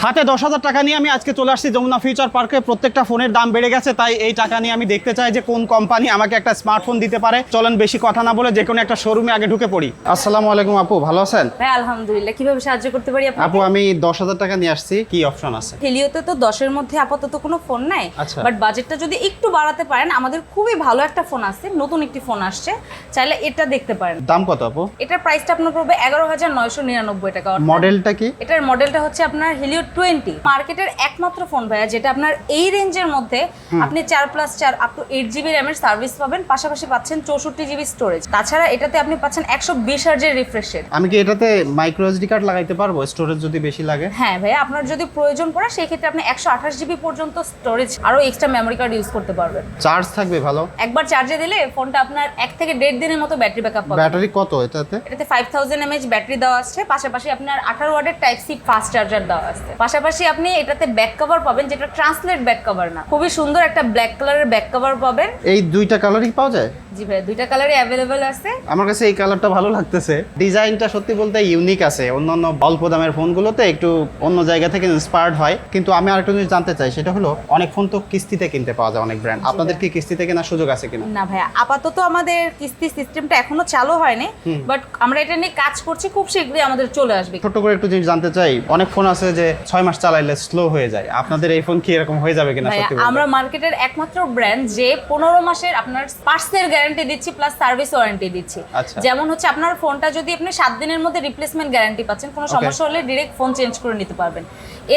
হাতে 10,000 টাকা নিয়ে আমি আজকে চলে আসছি যমুনা ফিউচার পার্কে। প্রত্যেকটা ফোনের দাম বেড়ে গেছে, তাই এই টাকা নিয়ে আমি দেখতে চাই যে কোন কোম্পানি আমাকে একটা স্মার্টফোন দিতে পারে। চলেন বেশি কথা না বলে যে কোনো একটা শোরুমে আগে ঢুকে পড়ি। আসসালামু আলাইকুম আপু, ভালো আছেন? ভাই আলহামদুলিল্লাহ, কিভাবে সাহায্য করতে পারি আপনাকে? আপু আমি 10,000 টাকা নিয়ে আসছি, কি অপশন আছে? হেলিওতে তো 10 এর মধ্যে আপাতত কোনো ফোন নাই, আচ্ছা। বাট বাজেটটা যদি একটু বাড়াতে পারেন, আমাদের খুবই ভালো একটা ফোন আছে, নতুন একটি ফোন আসছে, চাইলে এটা দেখতে পারেন। দাম কত আপু? এটার প্রাইসটা আপনার পড়বে 11,999 টাকা। মডেলটা কি? এটার মডেলটা হচ্ছে আপনার হেলিও 20, মার্কেটের একমাত্র ফোন ভাইয়া যেটা আপনার এই রেঞ্জের মধ্যে আপনি 4+4 আপ টু 8GB র্যামের সার্ভিস পাবেন, পাশাপাশি পাচ্ছেন 64GB স্টোরেজ। তাছাড়া এটাতে আপনি পাচ্ছেন 120 হার্জের রিফ্রেশ রেট। আমি কি এটাতে মাইক্রো এসডি কার্ড লাগাইতে পারবো স্টোরেজ যদি বেশি লাগে? হ্যাঁ ভাইয়া, আপনার যদি প্রয়োজন পড়ে সেই ক্ষেত্রে আপনি 128GB পর্যন্ত স্টোরেজ আরো এক্সট্রা মেমরি কার্ড ইউজ করতে পারবেন। চার্জ থাকবে ভালো? একবার চার্জে দিলে ফোনটা আপনার 1 থেকে 1.5 দিনের মতো ব্যাটারি ব্যাকআপ পাবে। ব্যাটারি কত এটাতে? এটাতে 5000 mAh ব্যাটারি দেওয়া আছে, পাশাপাশি আপনার 18 ওয়াটের টাইপ সি ফাস্ট চার্জার দেওয়া আছে। পাশাপাশি আপনি এটাতে ব্যাক কভার পাবেন, যেটা ট্রান্সলেট ব্যাক কভার না, খুবই সুন্দর একটা ব্ল্যাক কালারের ব্যাক কভার পাবেন। এই দুইটা কালারই পাওয়া যায়? জি ভাই, দুইটা কালারই অ্যাভেলেবেল আছে। আমার কাছে এই কালারটা ভালো লাগতেছে, ডিজাইনটা সত্যি বলতে ইউনিক আছে। অন্যান্য অল্প দামের ফোনগুলোতে একটু অন্য জায়গা থেকে ইন্সপায়ার্ড হয়। কিন্তু আমি আরেকটা জিনিস জানতে চাই, সেটা হলো অনেক ফোন তো কিস্তিতে কিনতে পাওয়া যায় অনেক ব্র্যান্ড, আপনাদের কি কিস্তিতে কেনার সুযোগ আছে কিনা? না ভাইয়া, আপাতত আমাদের কিস্তি সিস্টেমটা এখনো চালু হয়নি, বাট আমরা এটা নিয়ে কাজ করছি, খুব শীঘ্রই আমাদের চলে আসবে। ছোট করে একটু জিনিস জানতে চাই, অনেক ফোন আছে যে 6 মাস চালাইলে স্লো হয়ে যায়, আপনাদের এই ফোন কি এরকম হয়ে যাবে কিনা? ভাইয়া, সত্যি বলতে আমরা মার্কেটের একমাত্র ব্র্যান্ড যে 15 মাসের আপনার পার্টসের গ্যারান্টি দিচ্ছি, প্লাস সার্ভিস ওয়ারেন্টি দিচ্ছি। আচ্ছা। যেমন হচ্ছে আপনার ফোনটা যদি আপনি 7 দিনের মধ্যে রিপ্লেসমেন্ট গ্যারান্টি পাচ্ছেন, কোনো সমস্যা হলে ডিরেক্ট ফোন চেঞ্জ করে নিতে পারবেন।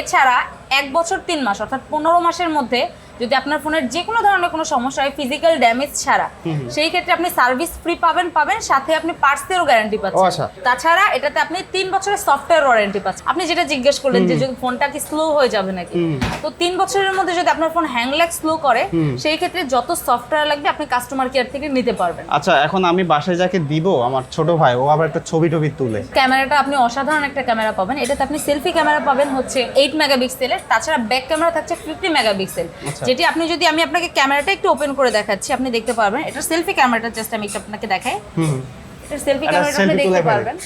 এছাড়া 1 বছর 3 মাস অর্থাৎ 15 মাসের মধ্যে যদি আপনার ফোনের যে কোনো ধরনের কোনো সমস্যা হয় ফিজিক্যাল ড্যামেজ ছাড়া, সেই ক্ষেত্রে আপনি সার্ভিস ফ্রি পাবেন, সাথে আপনি পার্টসেরও গ্যারান্টি পাচ্ছেন। আচ্ছা। তাছাড়া এটাতে আপনি 3 বছরের সফটওয়্যার ওয়ারেন্টি পাচ্ছেন। আপনি যেটা জিজ্ঞেস করলেন যে যদি ফোনটা কি স্লো হয়ে যাবে নাকি, তো 3 বছরের মধ্যে যদি আপনার ফোন হ্যাং ল্যাগ স্লো করে, সেই ক্ষেত্রে যত সফটওয়্যার লাগবে আপনি কাস্টমার কেয়ার থেকে নিতে পারবেন। আচ্ছা, এখন আমি বাসায় যাকে দিব, আমার ছোট ভাই, ও আবার একটা ছবি তুলে। ক্যামেরাটা আপনি অসাধারণ একটা ক্যামেরা পাবেন। এটাতে আপনি সেলফি ক্যামেরা পাবেন হচ্ছে 8 মেগাপিক্সেলের, তাছাড়া ব্যাক ক্যামেরা থাকছে 50 মেগাপিক্সেল। যেটি আপনি যদি আমি আপনাকে ক্যামেরাটা একটু ওপেন করে দেখাচ্ছি, আপনি দেখতে পারবেন। এটা সেলফি ক্যামেরাটা জাস্ট আমি একটু আপনাকে দেখাই। এটা সেলফি ক্যামেরাটা আপনি দেখতে পারবেন।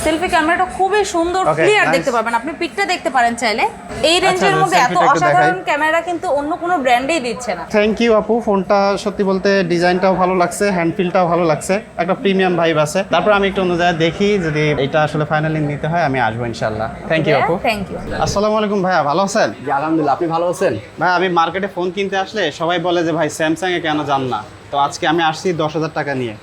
সেলফি ক্যামেরাটা খুবই সুন্দর, ক্লিয়ার দেখতে পারবেন। আপনি পিকটা দেখতে পারেন চাইলে। এই রেঞ্জের মধ্যে এত অসাধারণ ক্যামেরা কিন্তু অন্য কোনো ব্র্যান্ডেই দিচ্ছে না। থ্যাংক ইউ আপু, ফোনটা সত্যি বলতে ডিজাইনটাও ভালো লাগছে, হ্যান্ড ফিলটাও ভালো লাগছে, একটা প্রিমিয়াম ভাইব আছে। তারপর আমি একটু অন্য জায়গায় দেখি, যদি এটা আসলে ফাইনালি নিতে হয় আমি আসবো ইনশাআল্লাহ। থ্যাংক ইউ আপু। Thank you. আসসালামু আলাইকুম ভাইয়া, ভালো আছেন? জি আলহামদুলিল্লাহ, আপনি ভালো আছেন? ভাই আমি মার্কেটে ফোন কিনতে আসলে সবাই বলে যে ভাই স্যামসাং এ কেন যান না, তো আজকে আমি আসছি 10,000 টাকা নিয়ে।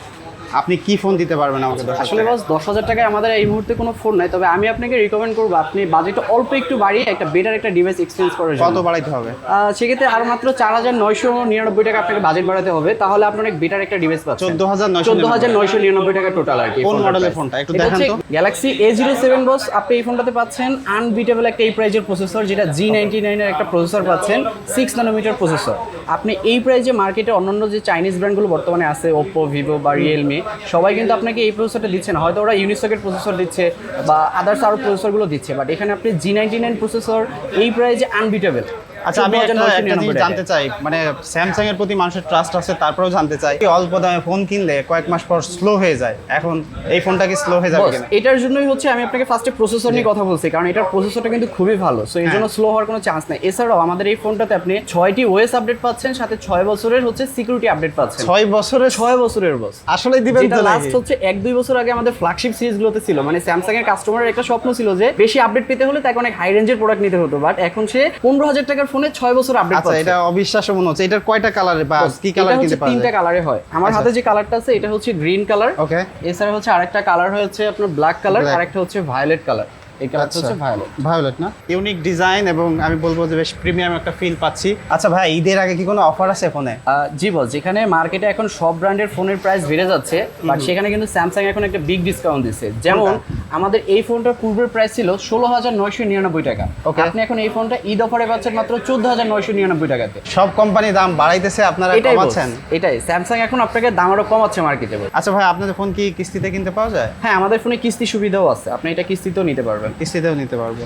আপনি কি ফোন দিতে পারবেন আমাকে? আসলে বস 10,000 টাকায় আমাদের এই মুহূর্তে কোনো ফোন নাই, তবে আমি আপনাকে রিকমেন্ড করবো আপনি বাজেটটা অল্প একটু বাড়িয়ে একটা বেটার একটা ডিভাইস এক্সচেঞ্জ করার জন্য। কত বাড়াইতে হবে? সেক্ষেত্রে আর মাত্র 4,999 টাকা আপনাকে বাজেট বাড়াতে হবে, তাহলে আপনি অনেক বেটার একটা ডিভাইস পাচ্ছেন। 14,999 টাকা টোটাল আর কি। কোন মডেলের ফোনটা একটু দেখান তো? গ্যালাক্সি A07 বস, আপনি এই ফোনটাতে পাচ্ছেন আনবিটেবল একটা এই প্রাইজের প্রসেসর, যেটা G99 এর একটা প্রসেসর পাচ্ছেন, 6 ন্যানোমিটার প্রসেসর। আপনি এই প্রাইজে মার্কেটে অন্যান্য যে চাইনিজ ব্র্যান্ডগুলো বর্তমানে আছে, ওপ্পো, ভিভো বা রিয়েলমি, সবাই কিন্তু আপনাকে এই প্রসেসরটা দিচ্ছে না। হয়তো ওরা ইউনিসকের প্রসেসর দিচ্ছে বা আদার্স আরও প্রসেসরগুলো দিচ্ছে, বাট এখানে আপনি G99 প্রসেসর এই প্রাইজে আনবিটেবল। আচ্ছা, আমি একটা জিনিস জানতে চাই, মানে স্যামসাং এর প্রতি মানুষের ট্রাস্ট আছে, তারপরেও জানতে চাই অল্প দামে ফোন কিনলে কয়েক মাস পর স্লো হয়ে যায়, এখন এই ফোনটা কি স্লো হয়ে যাবে কিনা? এটার জন্যই হচ্ছে আমি আপনাকে ফার্স্টে প্রসেসর নিয়ে কথা বলছি, কারণ এটার প্রসেসরটা কিন্তু খুবই ভালো, সো এর জন্য স্লো হওয়ার কোনো চান্স নাই। এছাড়াও আমাদের এই ফোনটাতে আপনি 6টি ওএস আপডেট পাচ্ছেন, সাথে 6 বছরের হচ্ছে সিকিউরিটি আপডেট পাচ্ছেন। 6 বছরের বস আসলে দিবেন তো? লাস্ট হচ্ছে 1-2 বছর আগে আমাদের ফ্ল্যাগশিপ সিরিজগুলোতে ছিল, মানে স্যামসাং এর কাস্টমারের একটা স্বপ্ন ছিল যে বেশি আপডেট পেতে হলে তাকে অনেক হাই রেঞ্জের প্রোডাক্ট নিতে হতো, বাট এখন সে 15,000 টাকার ফোনে 6 বছর আপডেট আচ্ছা, এটা অবিশ্বাস্য মনে হচ্ছে। এটার কয়টা কালারে বা কি কালার কিনতে পারবে? 3টা কালারে হয়। আমার হাতে যে কালারটা আছে এটা হচ্ছে গ্রিন কালার। ওকে। এছাড়া হচ্ছে আরেকটা কালার হচ্ছে আপনার ব্ল্যাক কালার, আরেকটা হচ্ছে ভায়োলেট কালার। এই কালারটা হচ্ছে ভায়োলেট না? ইউনিক ডিজাইন এবং আমি বলবো যে বেশ প্রিমিয়াম একটা ফিল পাচ্ছি। আচ্ছা ভাই, ঈদের আগে কি কোনো অফার আছে ফোনে? জি বস, যেখানে মার্কেটে এখন সব ব্র্যান্ডের ফোনের প্রাইস বেড়ে যাচ্ছে, বাট সেখানে কিন্তু স্যামসাং এখন একটা বিগ ডিসকাউন্ট দিচ্ছে। যেমন আমাদের এই ফোনটার পূর্বের প্রাইস ছিল 16,999 টাকা, আপনি এখন এই ফোনটা ঈদ অফারে পাচ্ছেন মাত্র 14,999 টাকাতে। সব কোম্পানি দাম বাড়াইতেছে, আপনারা কমাচ্ছেন? এটাই, স্যামসাং এখন আপনাকে দাম আরো কমাচ্ছে মার্কেটে। আচ্ছা ভাই, আপনাদের ফোন কি কিস্তিতে কিনতে পাওয়া যায়? হ্যাঁ, আমাদের ফোনে কিস্তি সুবিধাও আছে, আপনি এটা কিস্তিতেও নিতে পারবেন। কিস্তিতেও নিতে পারবো।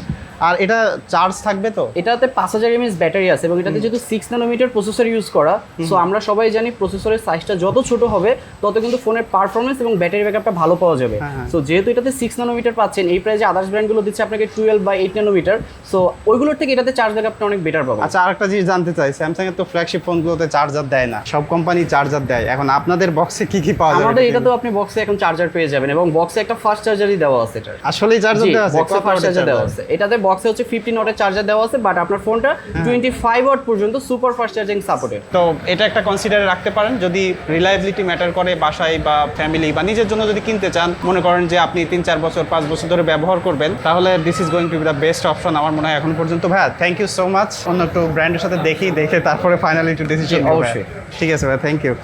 আর এটা চার্জ থাকবে তো? এটাতে 5000 mAh ব্যাটারি আছে এবং এটাতে যেহেতু 6 ন্যানোমিটার প্রসেসর ইউজ করা, সো আমরা সবাই জানি প্রসেসরের সাইজটা যত ছোট হবে তত কিন্তু ফোনের পারফরমেন্স এবং ব্যাটারি ব্যাকআপটা ভালো পাওয়া যাবে। সো যেহেতু এটাতে 6 ন্যানোমিটার পাচ্ছেন, এই প্রাইসে আদার্স ব্র্যান্ডগুলো দিচ্ছে আপনাকে 12 বা 8 ন্যানোমিটার, সো ওইগুলোর থেকে এটাতে চার্জ ব্যাকআপটা অনেক বেটার পাবেন। আচ্ছা, আরেকটা জিনিস জানতে চাই, স্যামসাং এর তো ফ্ল্যাগশিপ ফোনগুলোতে চার্জার দেয় না, সব কোম্পানি চার্জার দেয়, এখন আপনাদের বক্সে কি কি পাওয়া যাবে? আমাদের এটা তো আপনি বক্সে এখন চার্জার পেয়ে যাবেন এবং বক্সে একটা ফাস্ট চার্জারই দেওয়া আছে। এটা আসলেই চার্জার দেওয়া আছে? বক্সে ফাস্ট চার্জার দেওয়া আছে। এটাতে বক্সে হচ্ছে 15 ওয়াটের চার্জার দেওয়া আছে, বাট আপনার ফোনটা 25 ওয়াট পর্যন্ত সুপার ফাস্ট চার্জিং সাপোর্টেড। তো এটা একটা কনসিডারে রাখতে পারেন যদি রিলায়েবিলিটি ম্যাটার করে, বাসায় বা ফ্যামিলি বা নিজের জন্য যদি কিনতে চান, মনে করেন যে আপনি 3-4 বছর 5 বছর ধরে ব্যবহার করবেন, তাহলে this is going to B the best option আমার মনে হয় এখন পর্যন্ত। ভাইয়া থ্যাংক ইউ সো মাচ। অন্য একটু ব্র্যান্ডের সাথে দেখে তারপরে ফাইনালি একটু ডিসিশন নেব। অবশ্যই। ঠিক আছে ভাইয়া, থ্যাংক ইউ।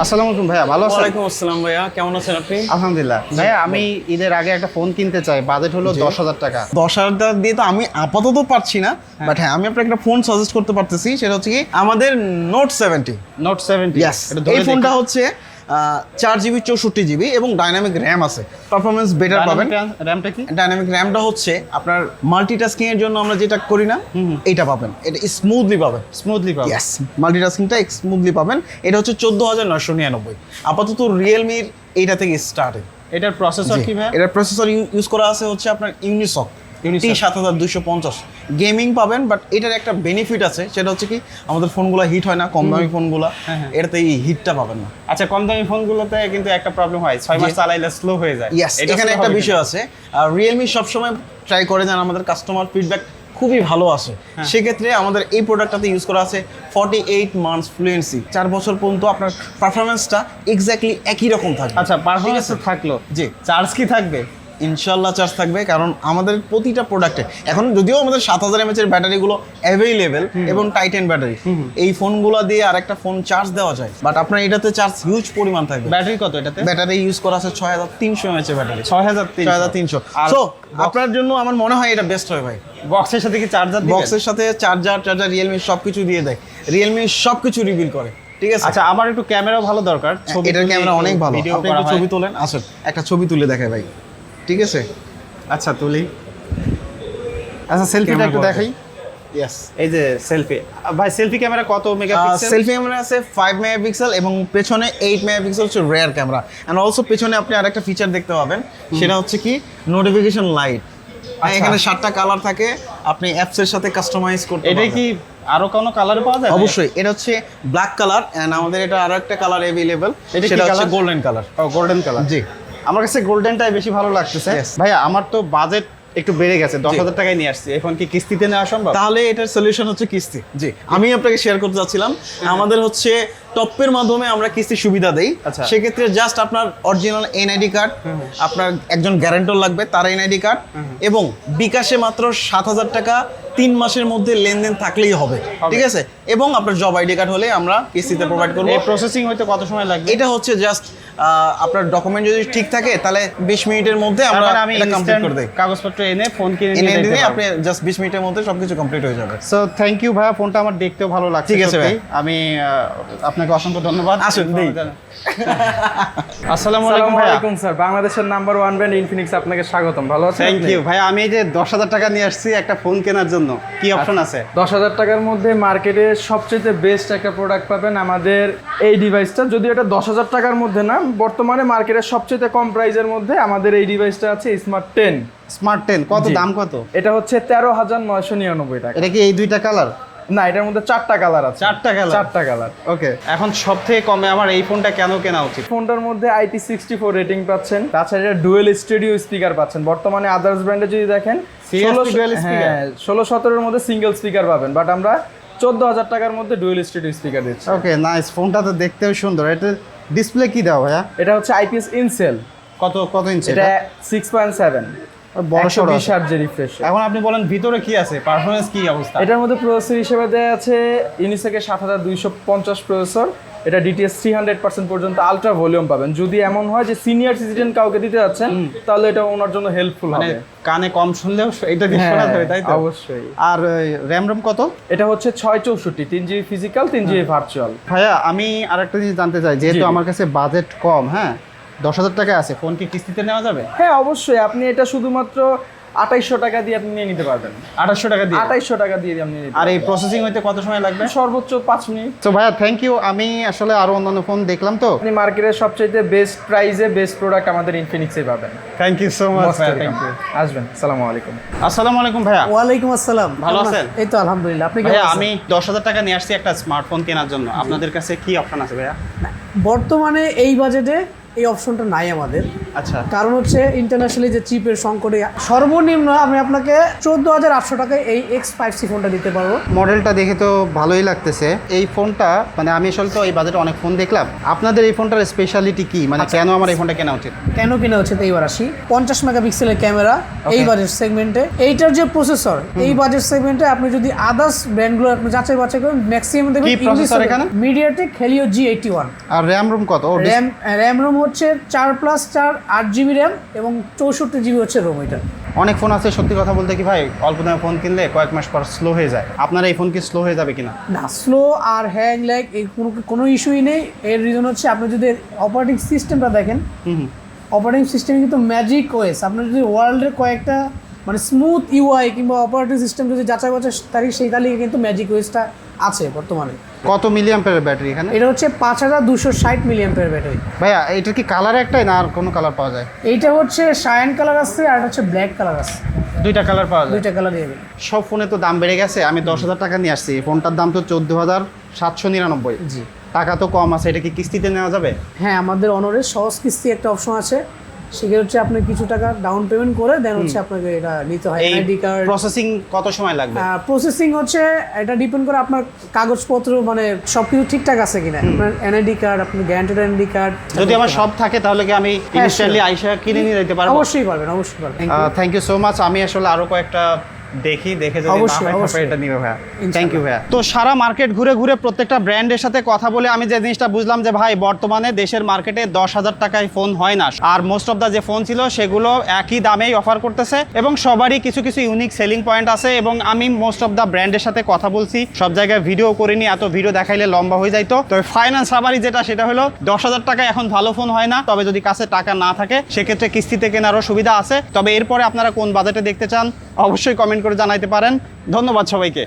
আসসালামু আলাইকুম ভাইয়া, ভালো আছেন? ওয়ালাইকুম আসসালাম ভাইয়া, কেমন আছেন আপনি? আলহামদুলিল্লাহ। ভাইয়া আমি ঈদের আগে একটা ফোন কিনতে চাই, বাজেট হলো 10,000 টাকা। 10,000 দিয়ে তো আমি আপাতত পারছি না, বাট হ্যাঁ আমি আপনাকে একটা ফোন সাজেস্ট করতে পারতেছি, সেটা হচ্ছে কি আমাদের নোট 70। নোট 70? ইয়েস, এই ফোনটা হচ্ছে 4GB 64GB এবং ডাইনামিক র্যাম আছে, পারফরমেন্স বেটার পাবেন। র্যামটা কি? ডাইনামিক র্যামটা হচ্ছে আপনার মাল্টিটাস্কিং এর জন্য আমরা যেটা করি না, এইটা পাবেন, এটা স্মুথলি পাবেন। স্মুথলি পাবেন? ইয়েস, মাল্টিটাস্কিংটা স্মুথলি পাবেন। এটা হচ্ছে 14,999 আপাতত রিয়েলমির এইটা থেকে স্টার্টিং। এটার প্রসেসর কি ভাই? এটার প্রসেসর ইউজ করা আছে হচ্ছে আপনার ইউনিসক T7250। গেমিং পাবেন, বাট এটার একটা বেনিফিট আছে, সেটা হচ্ছে কি আমাদের ফোনগুলো হিট হয় না, কম দামি ফোনগুলো, এটাতে এই হিটটা পাবেন না। আচ্ছা, কম দামি ফোনগুলোতে কিন্তু একটা প্রবলেম হয়, 6 মাস চালাইলে স্লো হয়ে যায়। ইয়েস, এখানে একটা বিষয় আছে, আর রিয়েলমি সবসময় ট্রাই করে যেন আমাদের কাস্টমার ফিডব্যাক খুবই ভালো আসে, সেক্ষেত্রে আমাদের এই প্রোডাক্টটাতে ইউজ করা আছে 48 মান্থস ফ্লুয়েন্সি, 4 বছর পর্যন্ত আপনার পারফরমেন্সটা এক্স্যাক্টলি একই রকম থাকবে। আচ্ছা, পারফরমেন্স থাকলো, জি। চার্জ কি থাকবে? ইনশাল্লাহ চার্জ থাকবে, কারণ আমাদের প্রতিটা প্রোডাক্টে এখন যদিও আমাদের 7000 mAh এর ব্যাটারিগুলো অ্যাভেলেবেল এবং টাইটেন ব্যাটারি, এই ফোনগুলো দিয়ে আরেকটা ফোন চার্জ দেওয়া যায়, বাট আপনার এটাতে চার্জ হিউজ পরিমাণ থাকবে। ব্যাটারি কত এটাতে? ব্যাটারি ইউজ করা আছে 6300 mAh এর ব্যাটারি। 6300। সো আপনার জন্য আমার মনে হয় এটা বেস্ট হয় ভাই। বক্সের সাথে কি চার্জার দিবেন? বক্সের সাথে চার্জার রিয়েলমি সবকিছু দিয়ে দেয়, রিয়েলমি সবকিছু রিভিল করে, ঠিক আছে? আচ্ছা, আমার একটু ক্যামেরা ভালো দরকার, এটার ক্যামেরা অনেক ভালো, ভিডিও আপনি করা একটু ছবি তোলেন, আসেন একটা ছবি তুলে দেখায় ভাই, ঠিক আছে? আচ্ছা, তুলি। আচ্ছা, সেলফিটা একটু দেখাই। ইয়েস, এই যে সেলফি ভাই, সেলফি ক্যামেরা কত মেগাপিক্সেল? সেলফি ক্যামেরা আছে 5 মেগাপিক্সেল এবং পেছনে 8 মেগাপিক্সেল হচ্ছে রেয়ার ক্যামেরা। এন্ড অলসো পেছনে আপনি আরেকটা ফিচার দেখতে পাবেন, সেটা হচ্ছে কি নোটিফিকেশন লাইট। এখানে 7টা কালার থাকে, আপনি অ্যাপস এর সাথে কাস্টমাইজ করতে এটা পারবেন। কি আরো কোনো কালার পাওয়া যায়? অবশ্যই, এটা হচ্ছে ব্ল্যাক কালার এন্ড আমাদের এটা আরো একটা কালার अवेलेबल, এটা কি সেটা হচ্ছে কালার? Golden colour. ও, গোল্ডেন কালার। জি, আমার কাছে গোল্ডেনটাই বেশি ভালো লাগতেছে। Yes. ভাইয়া আমার তো বাজেট একটু বেড়ে গেছে, 10,000 টাকায় নিয়ে আসছি, এখন কি কিস্তিতে নেওয়া সম্ভব? তাহলে এটার সলিউশন হচ্ছে কিস্তি। জি, আমি আপনাকে শেয়ার করতে চাচ্ছিলাম, আমাদের হচ্ছে টপের মাধ্যমে আমরা কিস্তি সুবিধা দেই। আচ্ছা। সেক্ষেত্রে জাস্ট আপনার অরিজিনাল এনআইডি কার্ড, আপনার একজন গ্যারান্টর লাগবে, তার এনআইডি কার্ড, এবং বিকাশে মাত্র 7,000 টাকা 3 মাসের মধ্যে লেনদেন থাকলেই হবে, ঠিক আছে? এবং আপনার জব আইডি কার্ড হলে আমরা কিস্তিতে প্রোভাইড করব। এই প্রসেসিং হইতে কত সময় লাগবে? এটা হচ্ছে জাস্ট আপনার ডকুমেন্ট যদি ঠিক থাকে তাহলে 20 মিনিটের মধ্যে তার আমরা মানে আমি এটা কমপ্লিট করে দেই। কাগজপত্র এনে ফোন কিনে এনে নিয়ে দিলে যেতে আপনি জাস্ট 20 মিনিটের মধ্যে সবকিছু কমপ্লিট হয়ে যাবে। সো থ্যাংক ইউ ভাইয়া, ফোনটা আমার দেখতেও ভালো লাগছে। ঠিক আছে ভাই। সত্যি। আমি আপনাকে অসংখ্য ধন্যবাদ। আসুন, দেই। আসসালামু আলাইকুম ভাইয়া। ওয়ালাইকুম স্যার, বাংলাদেশের নাম্বার 1 ব্র্যান্ড ইনফিনিক্স, আপনাকে স্বাগতম। ভালো আছেন? থ্যাংক ইউ ভাইয়া, আমি এই যে 10,000 টাকা নিয়ে আসছি একটা ফোন কেনার জন্য, কি অপশন আছে? 10,000 টাকার মধ্যে মার্কেটে সবচেয়ে বেস্ট একটা প্রোডাক্ট পাবেন আমাদের এই ডিভাইসটা। যদিও এটা 10,000 টাকার মধ্যে না, বর্তমানে মার্কেটের সবচেয়ে কম প্রাইসের মধ্যে আমাদের এই ডিভাইসটা আছে স্মার্ট 10। স্মার্ট 10 কত? জি। দাম কত? এটা হচ্ছে 13,999 টাকা। এটা কি এই দুইটা কালার? না, এটার মধ্যে 4টা কালার আছে। 4টা কালার? 4টা কালার। ওকে, এখন সব থেকে কমে আমার এই ফোনটা কেন কেনা উচিত? ফোনটার মধ্যে IP64 রেটিং পাচ্ছেন, তাছাড়া এটা ডুয়েল স্টুডিও স্পিকার পাচ্ছেন। বর্তমানে আদার্স ব্র্যান্ডে যদি দেখেন Seriously dual speaker? 16-17 মধ্যে সিঙ্গেল স্পিকার পাবেন, বাট আমরা 14,000 টাকার মধ্যে ডুয়েল স্টুডিও স্পিকার দিচ্ছি। ওকে, নাইস। ফোনটা তো দেখতেও সুন্দর। এটা ডিসপ্লে কি দাও ভাইয়া? এটা হচ্ছে IPS ইনসেল, কত ইঞ্চি? এটা 6.7 বড় সড়ো 120 আছে। Hertz refresh. এখন আপনি বলেন ভিতরে কি আছে, পারফরম্যান্স কি অবস্থা? এটার মধ্যে প্রসেসর হিসেবে দেওয়া আছে ইউনিসেকের 7250 প্রসেসর। এটা DTS 300% পর্যন্ত আলট্রা ভলিউম পাবেন। যদি এমন হয় যে সিনিয়র সিটিজেন কাউকে দিতে যাচ্ছেন, তাহলে এটা ওনার জন্য হেল্পফুল মানে হবে। কানে কম শুনলেও এটা দিয়ে শোনা যাবে, তাই তো? অবশ্যই। আর র্যাম কত? এটা হচ্ছে 664, 3GB ফিজিক্যাল, 3GB ভার্চুয়াল। ভাইয়া আমি আরেকটা জিনিস জানতে চাই, যেহেতু জি। আমার কাছে বাজেট কম, হ্যাঁ 10,000 টাকা আছে, ফোন কি কিস্তিতে নেওয়া যাবে? হ্যাঁ অবশ্যই, আপনি এটা শুধুমাত্র 2800 টাকা দিয়ে আপনি নিয়ে নিতে পারবেন। 2800 টাকা দিয়ে 2800 টাকা দিয়ে আপনি নিতে আর এই প্রসেসিং হইতে কত সময় লাগবে? সর্বোচ্চ 5 মিনিট। তো ভাইয়া থ্যাংক ইউ। আমি আসলে আরো অন্যান্য ফোন দেখলাম তো। আপনি মার্কেটের সবচেয়ে বেস্ট প্রাইসে বেস্ট প্রোডাক্ট আমাদের ইনফিনিক্সে পাবেন। থ্যাংক ইউ সো মাচ ভাইয়া, থ্যাংক ইউ। আসবেন। আসসালামু আলাইকুম। আসসালামু আলাইকুম ভাইয়া। ওয়ালাইকুম আসসালাম। ভালো কেমন আছেন? এই তো আলহামদুলিল্লাহ। আপনি কেমন ভাইয়া আছেন? আমি 10,000 টাকা নিয়ে আসছি একটা স্মার্টফোন কেনার জন্য। আপনাদের কাছে কি অপশন আছে ভাইয়া? বর্তমানে এই বাজেটে এই অপশনটা নাই আমাদের। আচ্ছা, কারণ হচ্ছে ইন্টারন্যাশনালি যে চিপের সংকটে সর্বনিম্ন আমি আপনাকে 14,800 টাকায় এই X5C ফোনটা দিতে পারবো। মডেলটা দেখে তো ভালোই লাগতেছে। এই ফোনটা মানে আমি আসলে তো এই বাজেটে অনেক ফোন দেখলাম, আপনাদের এই ফোনটার স্পেশালিটি কি, মানে কেন আমার এই ফোনটা কেনা উচিত? কেন কিনা হচ্ছে তো এইবার আসি। 50 মেগাপিক্সেলের ক্যামেরা এই বাজেট সেগমেন্টে, এইটার যে প্রসেসর এই বাজেট সেগমেন্টে আপনি যদি আদার্স ব্র্যান্ডগুলো আপনি যাচাই বাছাই করেন ম্যাক্সিমাম দেখবেন কি processor এখানে? MediaTek Helio G81। আর র্যাম রুম কত? র্যাম রোম হচ্ছে 4+4 8GB র্যাম এবং 64GB হচ্ছে রোম। এটা অনেক ফোন আছে সত্যি কথা বলতে কি ভাই, অল্প দামে ফোন কিনলে কয়েক মাস পর স্লো হয়ে যায়। আপনার এই ফোন কি স্লো হয়ে যাবে কিনা? না, স্লো আর হ্যাং ল্যাগ এই কোনো ইস্যুই নেই। এর রিজন হচ্ছে আপনি যদি অপারেটিং সিস্টেমটা দেখেন, অপারেটিং সিস্টেম কিন্তু ম্যাজিক ওএস। আপনার যদি ওয়ার্ল্ডের কয়েকটা মানে স্মুথ ইউআই কিংবা অপারেটিং সিস্টেম যদি যাচাই বাছাই তারিখ সেই তালিকা কিন্তু ম্যাজিক ওএসটা আছে বর্তমানে। কত মিলিঅ্যাম্পিয়ারের ব্যাটারি এখানে? এটা হচ্ছে 5260 মিলিঅ্যাম্পিয়ার ব্যাটারি। ভাইয়া এটা কি কালার একটাই না আর কোনো কালার পাওয়া যায়? এইটা হচ্ছে শাইন কালার আছে আর এটা হচ্ছে ব্ল্যাক কালার আছে। দুইটা কালার পাওয়া যায়। দুইটা কালার দিয়ে দেবেন। সব ফোনে তো দাম বেড়ে গেছে। আমি 10,000 টাকা নিয়ে আসছি, ফোনটার দাম তো 14,799। জি টাকা তো কম আছে, এটা কি কিস্তিতে নেওয়া যাবে? হ্যাঁ, আমাদের অনরের সহজ কিস্তি একটা অপশন আছে। সেক্ষেত্রে হচ্ছে আপনি কিছু টাকা ডাউন পেমেন্ট করে দেন হচ্ছে আপনাকে এটা নিতে হয়। এই এনআইডি কার্ড প্রসেসিং কত সময় লাগবে? প্রসেসিং হচ্ছে এটা ডিপেন্ড করে আপনার কাগজপত্র মানে সব কিছু ঠিকঠাক আছে কিনা। আপনার এনআইডি কার্ড, আপনার গ্যারান্টেড এনআইডি কার্ড যদি আমার সব থাকে তাহলে কি আমি ইনস্ট্যান্টলি আইসা কিনে নিয়ে যেতে পারবো? অবশ্যই পারবেন, অবশ্যই পারবেন। Thank you so much. আমি আসলে আরো কয়েকটা দেখে যদি না অবশ্যই, হয় তারপরে অবশ্যই। এটা নিবে ভাইয়া। থ্যাংক ইউ ভাইয়া। তো সারা মার্কেট ঘুরে ঘুরে প্রত্যেকটা ব্র্যান্ডের সাথে কথা বলে আমি যে জিনিসটা বুঝলাম যে ভাই বর্তমানে দেশের মার্কেটে 10,000 টাকায় ফোন হয় না। আর মোস্ট অফ দা যে ফোন ছিল সেগুলো একই দামেই অফার করতেছে এবং সবারই কিছু কিছু ইউনিক সেলিং পয়েন্ট আছে। এবং আমি মোস্ট অফ দা ব্র্যান্ডের সাথে কথা বলছি, সব জায়গায় ভিডিও করিনি, এত ভিডিও দেখাইলে লম্বা হয়ে যাইতো। তো ফাইনাল সামারি সেটা হলো 10,000 টাকায় এখন ভালো ফোন হয় না। তবে যদি কাছে টাকা না থাকে সেক্ষেত্রে কিস্তিতে কেনারও সুবিধা আছে। তবে এরপরে আপনারা কোন বাজেটে দেখতে চান অবশ্যই কমেন্ট করে জানাইতে পারেন। ধন্যবাদ সবাইকে।